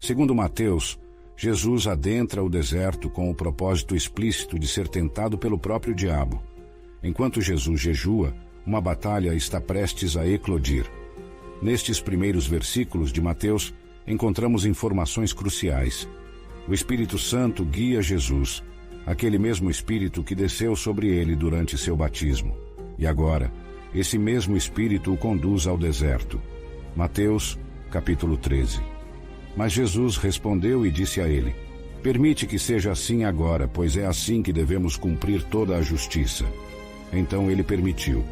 Segundo Mateus, Jesus adentra o deserto com o propósito explícito de ser tentado pelo próprio diabo. Enquanto Jesus jejua, uma batalha está prestes a eclodir. Nestes primeiros versículos de Mateus, encontramos informações cruciais. O Espírito Santo guia Jesus, aquele mesmo Espírito que desceu sobre ele durante seu batismo. E agora, esse mesmo Espírito o conduz ao deserto. Mateus, capítulo 13. Mas Jesus respondeu e disse a ele: permite que seja assim agora, pois é assim que devemos cumprir toda a justiça. Então ele permitiu.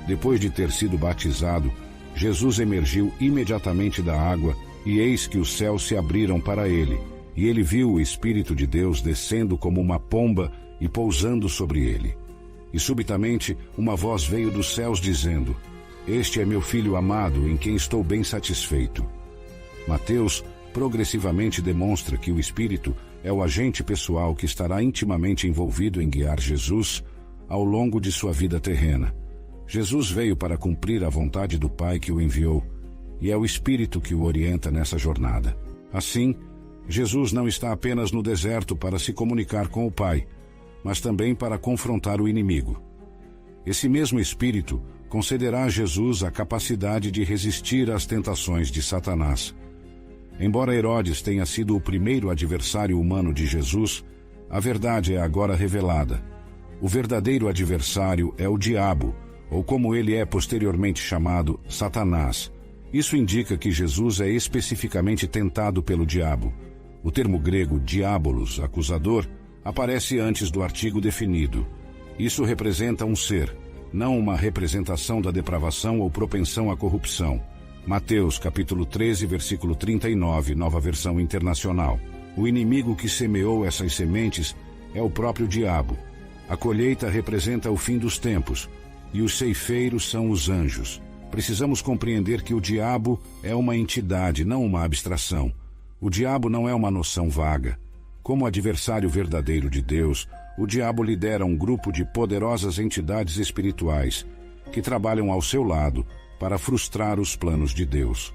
Depois de ter sido batizado, Jesus emergiu imediatamente da água, e eis que os céus se abriram para ele, e ele viu o Espírito de Deus descendo como uma pomba e pousando sobre ele. E subitamente uma voz veio dos céus dizendo: este é meu Filho amado, em quem estou bem satisfeito. Mateus progressivamente demonstra que o Espírito é o agente pessoal que estará intimamente envolvido em guiar Jesus ao longo de sua vida terrena. Jesus veio para cumprir a vontade do Pai que o enviou, e é o Espírito que o orienta nessa jornada. Assim, Jesus não está apenas no deserto para se comunicar com o Pai, mas também para confrontar o inimigo. Esse mesmo Espírito concederá a Jesus a capacidade de resistir às tentações de Satanás. Embora Herodes tenha sido o primeiro adversário humano de Jesus, a verdade é agora revelada. O verdadeiro adversário é o diabo, ou como ele é posteriormente chamado, Satanás. Isso indica que Jesus é especificamente tentado pelo diabo. O termo grego diabolos, acusador, aparece antes do artigo definido. Isso representa um ser, não uma representação da depravação ou propensão à corrupção. Mateus capítulo 13, versículo 39, Nova Versão Internacional. O inimigo que semeou essas sementes é o próprio diabo. A colheita representa o fim dos tempos, e os ceifeiros são os anjos. Precisamos compreender que o diabo é uma entidade, não uma abstração. O diabo não é uma noção vaga. Como adversário verdadeiro de Deus, o diabo lidera um grupo de poderosas entidades espirituais que trabalham ao seu lado para frustrar os planos de Deus.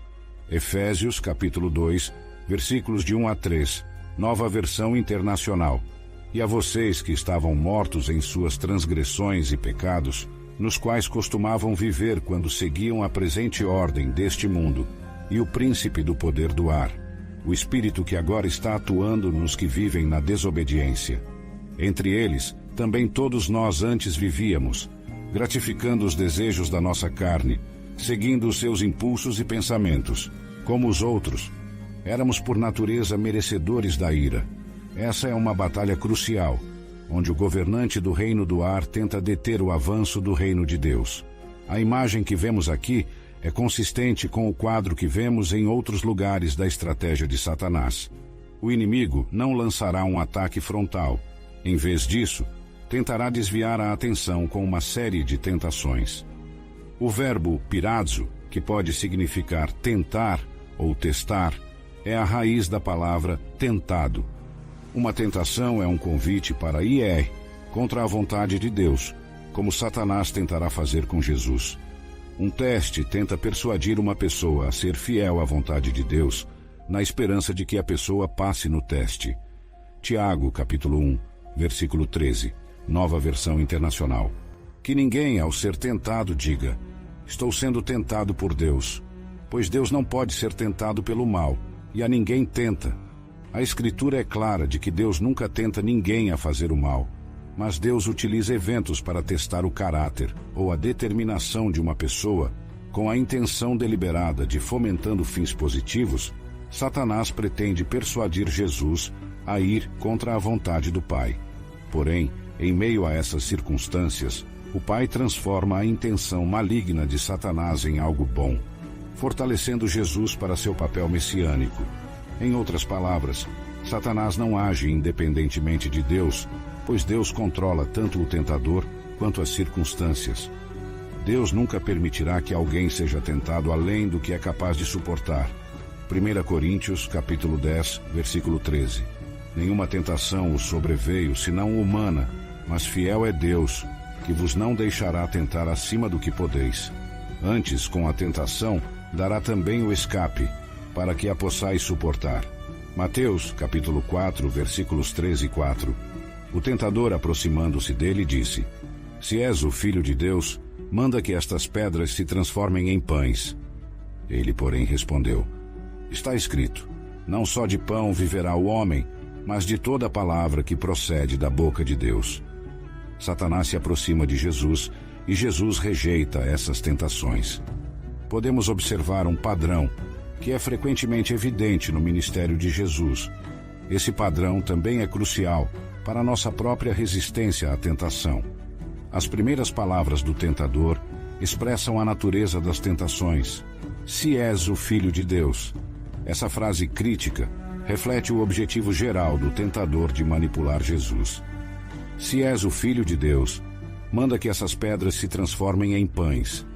Efésios, capítulo 2, versículos de 1 a 3, Nova Versão Internacional. E a vocês que estavam mortos em suas transgressões e pecados, nos quais costumavam viver quando seguiam a presente ordem deste mundo e o príncipe do poder do ar, o espírito que agora está atuando nos que vivem na desobediência. Entre eles, também todos nós antes vivíamos, gratificando os desejos da nossa carne, seguindo os seus impulsos e pensamentos. Como os outros, éramos por natureza merecedores da ira. Essa é uma batalha crucial, onde o governante do reino do ar tenta deter o avanço do reino de Deus. A imagem que vemos aqui é consistente com o quadro que vemos em outros lugares da estratégia de Satanás. O inimigo não lançará um ataque frontal. Em vez disso, tentará desviar a atenção com uma série de tentações. O verbo pirazo, que pode significar tentar ou testar, é a raiz da palavra tentado. Uma tentação é um convite para ir contra a vontade de Deus, como Satanás tentará fazer com Jesus. Um teste tenta persuadir uma pessoa a ser fiel à vontade de Deus, na esperança de que a pessoa passe no teste. Tiago, capítulo 1, versículo 13, Nova Versão Internacional. Que ninguém, ao ser tentado, diga: estou sendo tentado por Deus, pois Deus não pode ser tentado pelo mal, e a ninguém tenta. A Escritura é clara de que Deus nunca tenta ninguém a fazer o mal, mas Deus utiliza eventos para testar o caráter ou a determinação de uma pessoa com a intenção deliberada de, fomentando fins positivos, Satanás pretende persuadir Jesus a ir contra a vontade do Pai. Porém, em meio a essas circunstâncias, o Pai transforma a intenção maligna de Satanás em algo bom, fortalecendo Jesus para seu papel messiânico. Em outras palavras, Satanás não age independentemente de Deus, pois Deus controla tanto o tentador quanto as circunstâncias. Deus nunca permitirá que alguém seja tentado além do que é capaz de suportar. 1 Coríntios, capítulo 10, versículo 13. Nenhuma tentação os sobreveio, senão humana, mas fiel é Deus, que vos não deixará tentar acima do que podeis. Antes, com a tentação, dará também o escape, para que a possais suportar. Mateus, capítulo 4, versículos 3 e 4. O tentador, aproximando-se dele, disse: Se és o Filho de Deus, manda que estas pedras se transformem em pães. Ele, porém, respondeu: Está escrito: Não só de pão viverá o homem, mas de toda a palavra que procede da boca de Deus. Satanás se aproxima de Jesus e Jesus rejeita essas tentações. Podemos observar um padrão que é frequentemente evidente no ministério de Jesus. Esse padrão também é crucial para a nossa própria resistência à tentação. As primeiras palavras do tentador expressam a natureza das tentações. Se és o Filho de Deus. Essa frase crítica reflete o objetivo geral do tentador de manipular Jesus. Se és o Filho de Deus, manda que essas pedras se transformem em pães.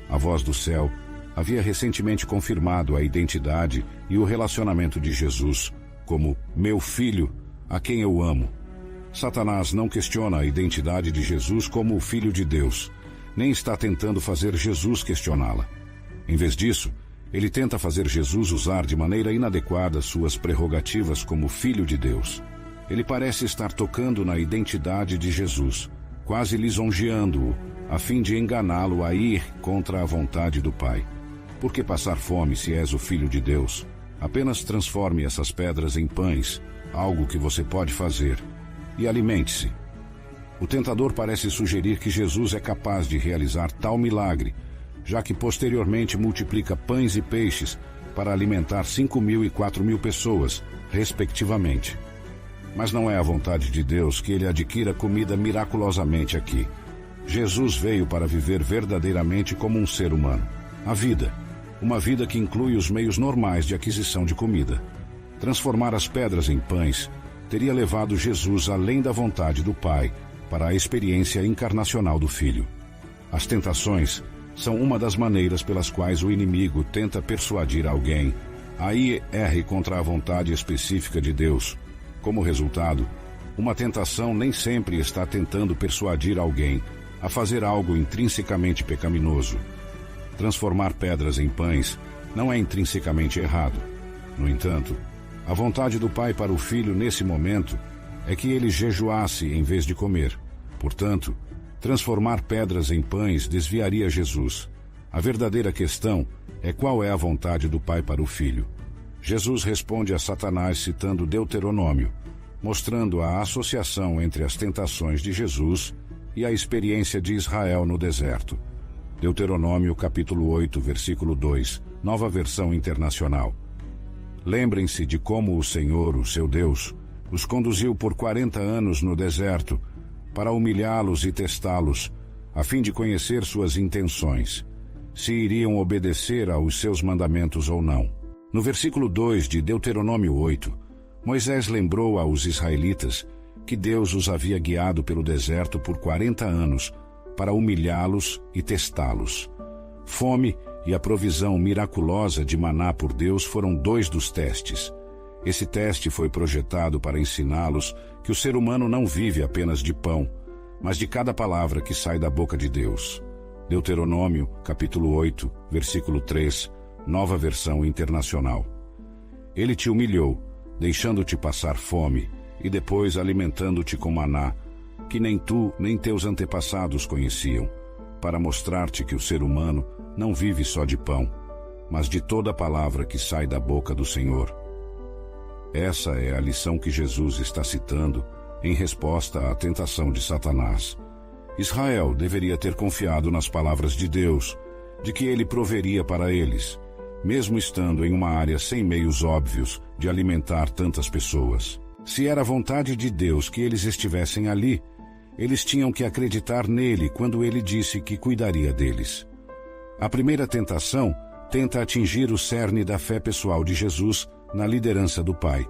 A voz do céu havia recentemente confirmado a identidade e o relacionamento de Jesus como meu filho, a quem eu amo. Satanás não questiona a identidade de Jesus como o Filho de Deus, nem está tentando fazer Jesus questioná-la. Em vez disso, ele tenta fazer Jesus usar de maneira inadequada suas prerrogativas como Filho de Deus. Ele parece estar tocando na identidade de Jesus, quase lisonjeando-o, a fim de enganá-lo a ir contra a vontade do Pai. Por que passar fome se és o Filho de Deus? Apenas transforme essas pedras em pães, algo que você pode fazer, e alimente-se. O tentador parece sugerir que Jesus é capaz de realizar tal milagre, já que posteriormente multiplica pães e peixes para alimentar 5.000 e 4.000 pessoas, respectivamente. Mas não é a vontade de Deus que ele adquira comida miraculosamente aqui. Jesus veio para viver verdadeiramente como um ser humano. A vida, uma vida que inclui os meios normais de aquisição de comida. Transformar as pedras em pães teria levado Jesus além da vontade do Pai para a experiência encarnacional do Filho. As tentações são uma das maneiras pelas quais o inimigo tenta persuadir alguém a ir contra a vontade específica de Deus. Como resultado, uma tentação nem sempre está tentando persuadir alguém a fazer algo intrinsecamente pecaminoso. Transformar pedras em pães não é intrinsecamente errado. No entanto, a vontade do Pai para o Filho nesse momento é que ele jejuasse em vez de comer. Portanto, transformar pedras em pães desviaria Jesus. A verdadeira questão é qual é a vontade do Pai para o Filho. Jesus responde a Satanás citando Deuteronômio, mostrando a associação entre as tentações de Jesus e a experiência de Israel no deserto. Deuteronômio capítulo 8, versículo 2, Nova Versão Internacional. Lembrem-se de como o Senhor, o seu Deus, os conduziu por 40 anos no deserto para humilhá-los e testá-los, a fim de conhecer suas intenções, se iriam obedecer aos seus mandamentos ou não. No versículo 2 de Deuteronômio 8, Moisés lembrou aos israelitas que Deus os havia guiado pelo deserto por 40 anos para humilhá-los e testá-los. Fome e a provisão miraculosa de maná por Deus foram 2 dos testes. Esse teste foi projetado para ensiná-los que o ser humano não vive apenas de pão, mas de cada palavra que sai da boca de Deus. Deuteronômio, capítulo 8, versículo 3, Nova Versão Internacional. Ele te humilhou, deixando-te passar fome, e depois alimentando-te com maná, que nem tu nem teus antepassados conheciam, para mostrar-te que o ser humano não vive só de pão, mas de toda palavra que sai da boca do Senhor. Essa é a lição que Jesus está citando em resposta à tentação de Satanás. Israel deveria ter confiado nas palavras de Deus, de que ele proveria para eles, mesmo estando em uma área sem meios óbvios de alimentar tantas pessoas. Se era a vontade de Deus que eles estivessem ali, eles tinham que acreditar nele quando ele disse que cuidaria deles. A primeira tentação tenta atingir o cerne da fé pessoal de Jesus na liderança do Pai.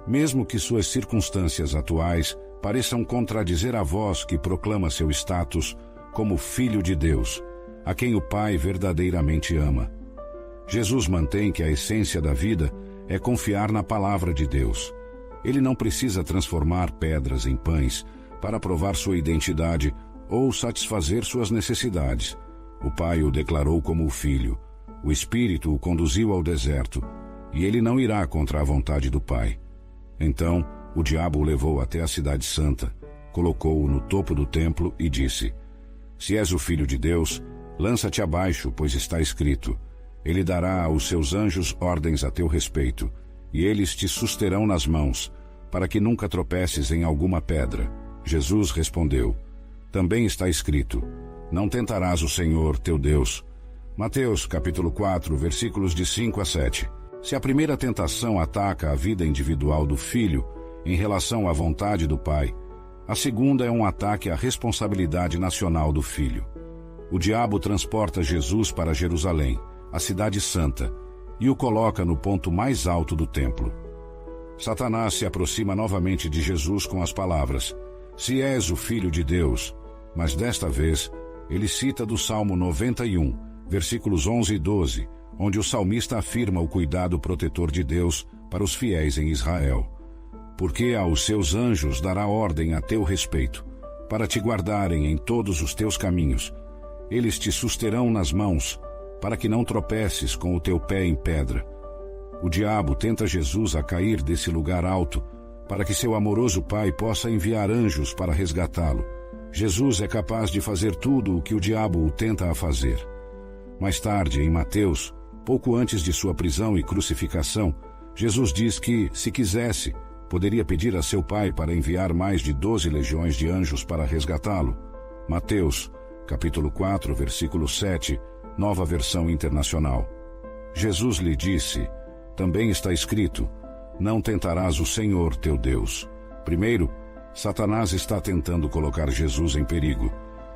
Mesmo que suas circunstâncias atuais pareçam contradizer a voz que proclama seu status como Filho de Deus, a quem o Pai verdadeiramente ama. Jesus mantém que a essência da vida é confiar na palavra de Deus. Ele não precisa transformar pedras em pães para provar sua identidade ou satisfazer suas necessidades. O Pai o declarou como o Filho. O Espírito o conduziu ao deserto, e ele não irá contra a vontade do Pai. Então o diabo o levou até a cidade santa, colocou-o no topo do templo e disse: Se és o Filho de Deus, lança-te abaixo, pois está escrito: Ele dará aos seus anjos ordens a teu respeito, e eles te susterão nas mãos, para que nunca tropeces em alguma pedra. Jesus respondeu: Também está escrito: Não tentarás o Senhor, teu Deus. Mateus capítulo 4, versículos de 5 a 7. Se a primeira tentação ataca a vida individual do filho em relação à vontade do pai, a segunda é um ataque à responsabilidade nacional do filho. O diabo transporta Jesus para Jerusalém, a cidade santa, e o coloca no ponto mais alto do templo. Satanás se aproxima novamente de Jesus com as palavras: Se és o Filho de Deus, mas desta vez ele cita do Salmo 91, versículos 11 e 12, onde o salmista afirma o cuidado protetor de Deus para os fiéis em Israel. Porque aos seus anjos dará ordem a teu respeito, para te guardarem em todos os teus caminhos. Eles te susterão nas mãos, para que não tropeces com o teu pé em pedra. O diabo tenta Jesus a cair desse lugar alto, para que seu amoroso Pai possa enviar anjos para resgatá-lo. Jesus é capaz de fazer tudo o que o diabo o tenta a fazer. Mais tarde, em Mateus, pouco antes de sua prisão e crucificação, Jesus diz que, se quisesse, poderia pedir a seu Pai para enviar mais de 12 legiões de anjos para resgatá-lo. Mateus, capítulo 4, versículo 7, Nova Versão Internacional. Jesus lhe disse: Também está escrito: Não tentarás o Senhor, teu Deus. Primeiro, Satanás está tentando colocar Jesus em perigo.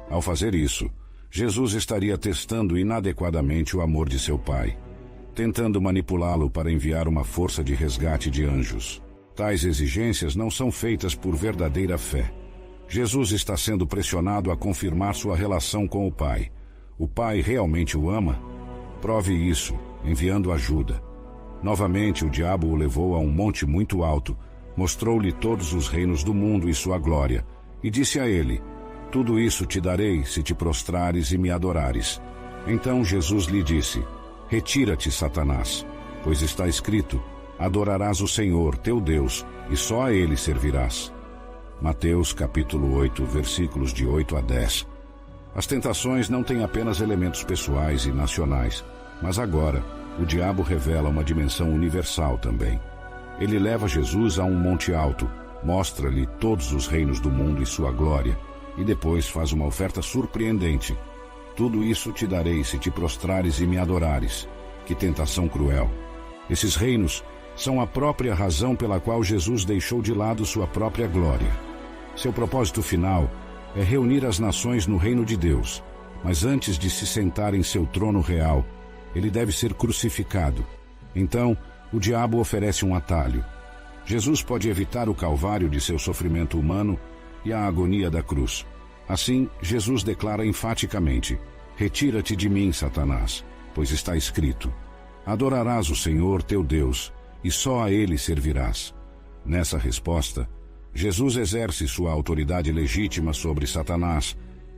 Ao fazer isso, Jesus estaria testando inadequadamente o amor de seu Pai, tentando manipulá-lo para enviar uma força de resgate de anjos. Tais exigências não são feitas por verdadeira fé. Jesus está sendo pressionado a confirmar sua relação com o Pai. O Pai realmente o ama? Prove isso, enviando ajuda. Novamente, o diabo o levou a um monte muito alto, mostrou-lhe todos os reinos do mundo e sua glória, e disse a ele: Tudo isso te darei se te prostrares e me adorares. Então Jesus lhe disse: Retira-te, Satanás, pois está escrito: Adorarás o Senhor, teu Deus, e só a Ele servirás. Mateus capítulo 8, versículos de 8 a 10. As tentações não têm apenas elementos pessoais e nacionais, mas agora o diabo revela uma dimensão universal também. Ele leva Jesus a um monte alto, mostra-lhe todos os reinos do mundo e sua glória, e depois faz uma oferta surpreendente: Tudo isso te darei se te prostrares e me adorares. Que tentação cruel! Esses reinos são a própria razão pela qual Jesus deixou de lado sua própria glória. Seu propósito final é reunir as nações no reino de Deus, mas antes de se sentar em seu trono real, ele deve ser crucificado. Então, o diabo oferece um atalho. Jesus pode evitar o calvário de seu sofrimento humano e a agonia da cruz. Assim, Jesus declara enfaticamente: Retira-te de mim, Satanás, pois está escrito: Adorarás o Senhor teu Deus, e só a Ele servirás. Nessa resposta, Jesus exerce sua autoridade legítima sobre Satanás,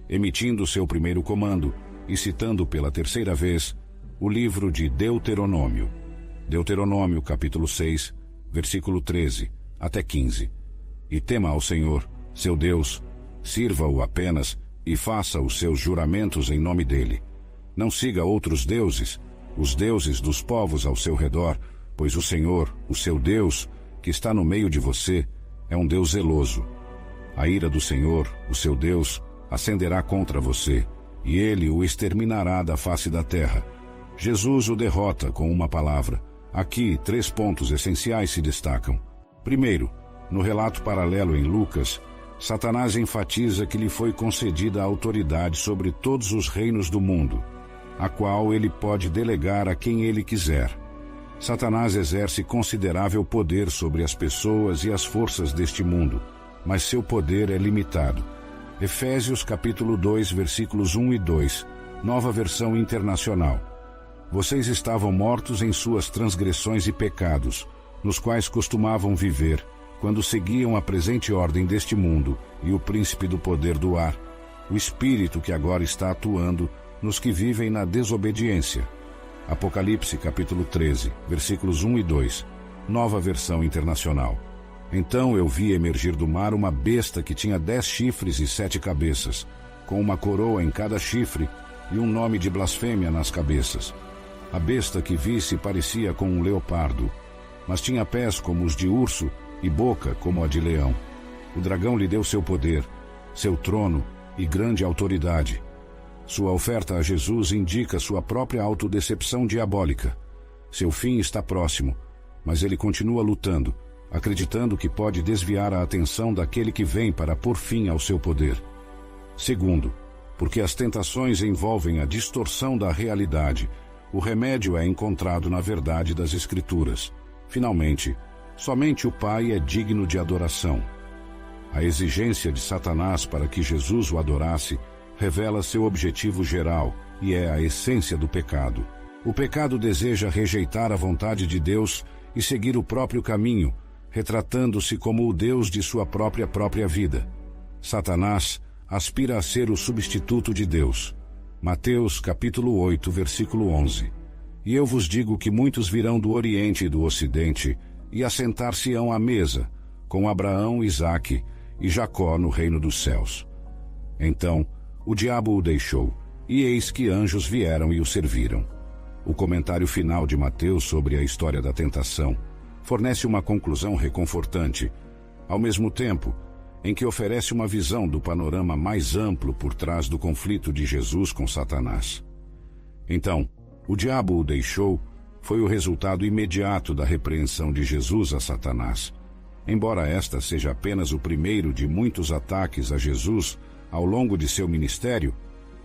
emitindo seu primeiro comando e citando pela terceira vez o livro de Deuteronômio. Deuteronômio capítulo 6, versículo 13 até 15. E tema ao Senhor, seu Deus, sirva-o apenas e faça os seus juramentos em nome dele. Não siga outros deuses, os deuses dos povos ao seu redor, pois o Senhor, o seu Deus, que está no meio de você, é um Deus zeloso. A ira do Senhor, o seu Deus, acenderá contra você, e ele o exterminará da face da terra. Jesus o derrota com uma palavra. Aqui, 3 pontos essenciais se destacam. Primeiro, no relato paralelo em Lucas, Satanás enfatiza que lhe foi concedida a autoridade sobre todos os reinos do mundo, a qual ele pode delegar a quem ele quiser. Satanás exerce considerável poder sobre as pessoas e as forças deste mundo, mas seu poder é limitado. Efésios capítulo 2, versículos 1 e 2, Nova Versão Internacional. Vocês estavam mortos em suas transgressões e pecados, nos quais costumavam viver, quando seguiam a presente ordem deste mundo e o príncipe do poder do ar, o espírito que agora está atuando nos que vivem na desobediência. Apocalipse capítulo 13, versículos 1 e 2, Nova Versão Internacional. Então eu vi emergir do mar uma besta que tinha 10 chifres e 7 cabeças, com uma coroa em cada chifre e um nome de blasfêmia nas cabeças. A besta que vi se parecia com um leopardo, mas tinha pés como os de urso e boca como a de leão. O dragão lhe deu seu poder, seu trono e grande autoridade. Sua oferta a Jesus indica sua própria autodecepção diabólica. Seu fim está próximo, mas ele continua lutando, acreditando que pode desviar a atenção daquele que vem para pôr fim ao seu poder. Segundo, porque as tentações envolvem a distorção da realidade, o remédio é encontrado na verdade das Escrituras. Finalmente, somente o Pai é digno de adoração. A exigência de Satanás para que Jesus o adorasse revela seu objetivo geral e é a essência do pecado. O pecado deseja rejeitar a vontade de Deus e seguir o próprio caminho, retratando-se como o Deus de sua própria vida. Satanás aspira a ser o substituto de Deus. Mateus capítulo 8, versículo 11. E eu vos digo que muitos virão do Oriente e do Ocidente e assentar-se-ão à mesa, com Abraão, Isaque e Jacó no reino dos céus. Então o diabo o deixou, e eis que anjos vieram e o serviram. O comentário final de Mateus sobre a história da tentação fornece uma conclusão reconfortante, ao mesmo tempo em que oferece uma visão do panorama mais amplo por trás do conflito de Jesus com Satanás. Então, o diabo o deixou foi o resultado imediato da repreensão de Jesus a Satanás. Embora esta seja apenas o primeiro de muitos ataques a Jesus ao longo de seu ministério,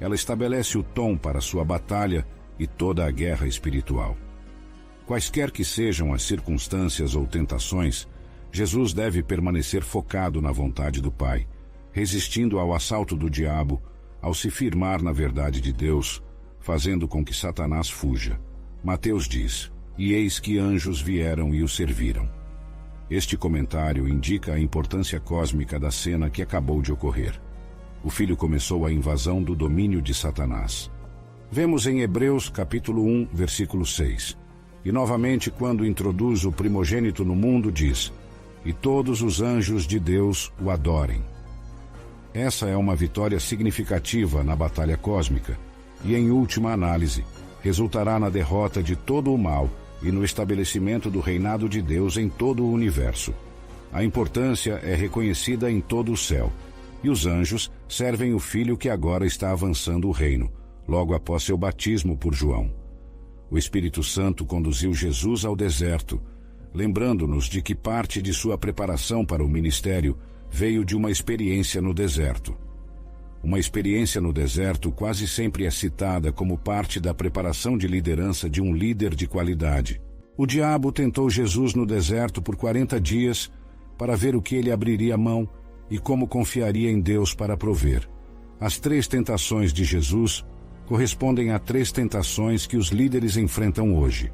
ela estabelece o tom para sua batalha e toda a guerra espiritual. Quaisquer que sejam as circunstâncias ou tentações, Jesus deve permanecer focado na vontade do Pai, resistindo ao assalto do diabo, ao se firmar na verdade de Deus, fazendo com que Satanás fuja. Mateus diz: "E eis que anjos vieram e o serviram." Este comentário indica a importância cósmica da cena que acabou de ocorrer. O Filho começou a invasão do domínio de Satanás. Vemos em Hebreus capítulo 1, versículo 6. E novamente, quando introduz o primogênito no mundo, diz: "E todos os anjos de Deus o adorem." Essa é uma vitória significativa na batalha cósmica e, em última análise, resultará na derrota de todo o mal e no estabelecimento do reinado de Deus em todo o universo. A importância é reconhecida em todo o céu, e os anjos servem o Filho que agora está avançando o reino, logo após seu batismo por João. O Espírito Santo conduziu Jesus ao deserto, lembrando-nos de que parte de sua preparação para o ministério veio de uma experiência no deserto. Uma experiência no deserto quase sempre é citada como parte da preparação de liderança de um líder de qualidade. O diabo tentou Jesus no deserto por 40 dias para ver o que ele abriria mão e como confiaria em Deus para prover. As 3 tentações de Jesus correspondem a 3 tentações que os líderes enfrentam hoje.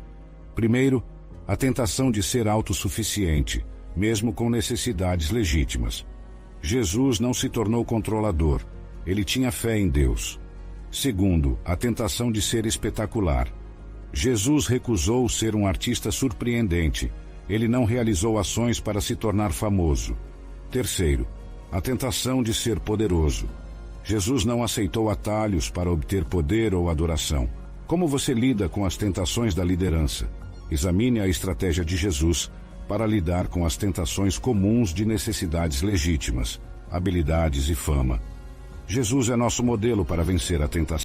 Primeiro, a tentação de ser autossuficiente, mesmo com necessidades legítimas. Jesus não se tornou controlador, ele tinha fé em Deus. Segundo, a tentação de ser espetacular. Jesus recusou ser um artista surpreendente, ele não realizou ações para se tornar famoso. Terceiro, a tentação de ser poderoso. Jesus não aceitou atalhos para obter poder ou adoração. Como você lida com as tentações da liderança? Examine a estratégia de Jesus para lidar com as tentações comuns de necessidades legítimas, habilidades e fama. Jesus é nosso modelo para vencer a tentação.